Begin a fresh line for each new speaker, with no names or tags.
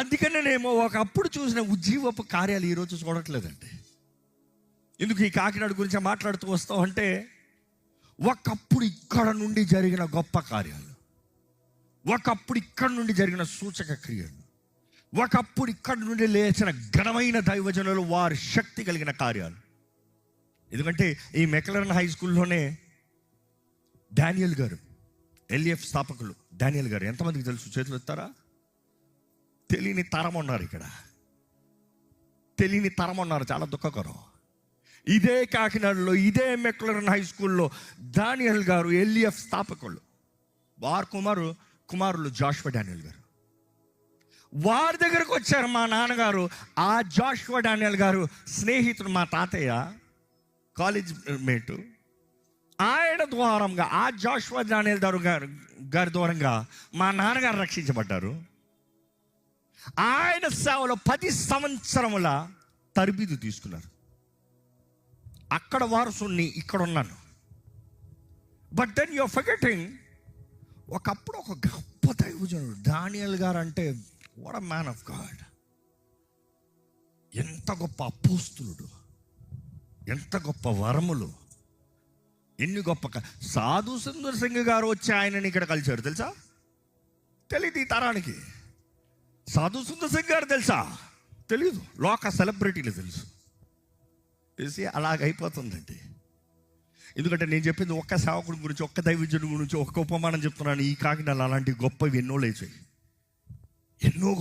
అందుకనేనేమో ఒకప్పుడు చూసిన ఉజ్జీవపు కార్యాలు ఈరోజు చూడట్లేదండి. ఎందుకు ఈ కాకినాడ గురించి మాట్లాడుతూ వస్తాం అంటే, ఒకప్పుడు ఇక్కడ నుండి జరిగిన గొప్ప కార్యాలు, ఒకప్పుడు ఇక్కడ నుండి జరిగిన సూచక క్రియలు, ఒకప్పుడు ఇక్కడ నుండి లేచిన ఘనమైన దైవజనులు వారి శక్తి కలిగిన కార్యాలు. ఎందుకంటే ఈ మెక్లరన్ హై స్కూల్లోనే డానియల్ గారు, ఎల్ఈఎఫ్ స్థాపకులు డానియల్ గారు, ఎంతమందికి తెలుసు? చేతులు ఎత్తారా? తెలియని తరం ఉన్నారు ఇక్కడ, తెలియని తరం ఉన్నారు. చాలా దుఃఖకరం. ఇదే కాకినాడలో, ఇదే మెక్లరన్ హై స్కూల్లో డానియల్ గారు ఎల్ఈఎఫ్ స్థాపకులు. వారి కుమారులు జాషువా డానియల్ గారు. వారి దగ్గరకు వచ్చారు మా నాన్నగారు. ఆ జాషువా డానియల్ గారు స్నేహితుడు, మా తాతయ్య కాలేజ్ మేటు. ఆయన ద్వారంగా, ఆ జాషువా డానియల్ గారి ద్వారంగా మా నాన్నగారు రక్షించబడ్డారు. ఆయన సేవలో 10 సంవత్సరముల తరబీదు తీసుకున్నారు. అక్కడ వారసుని ఇక్కడ ఉన్నాను. బట్ దెన్ యూఆర్ ఫర్గెటింగ్, ఒకప్పుడు ఒక గొప్ప దైవజనుడు డానియల్ గారు అంటే, what a man of God. ఎంత గొప్ప అపోస్తులుడు, ఎంత గొప్ప వరములు, ఎన్ని గొప్ప. సాధు సుందర్ సింగ్ గారు వచ్చి ఆయనని ఇక్కడ కలిశారు తెలుసా? తెలియదు ఈ తరానికి. సాధు సుందర్ సింగ్ గారు తెలుసా? తెలీదు. లోక సెలబ్రిటీలు తెలుసు. తెలిసి అలాగైపోతుందండి. ఎందుకంటే నేను చెప్పింది ఒక్క సేవకుడి గురించి, ఒక్క దైవజనుడి గురించి, ఒక్క ఉపమానం చెప్తున్నాను. ఈ కాకినాడలో అలాంటి గొప్పవి ఎన్నో లేచాయి, ఎన్నో.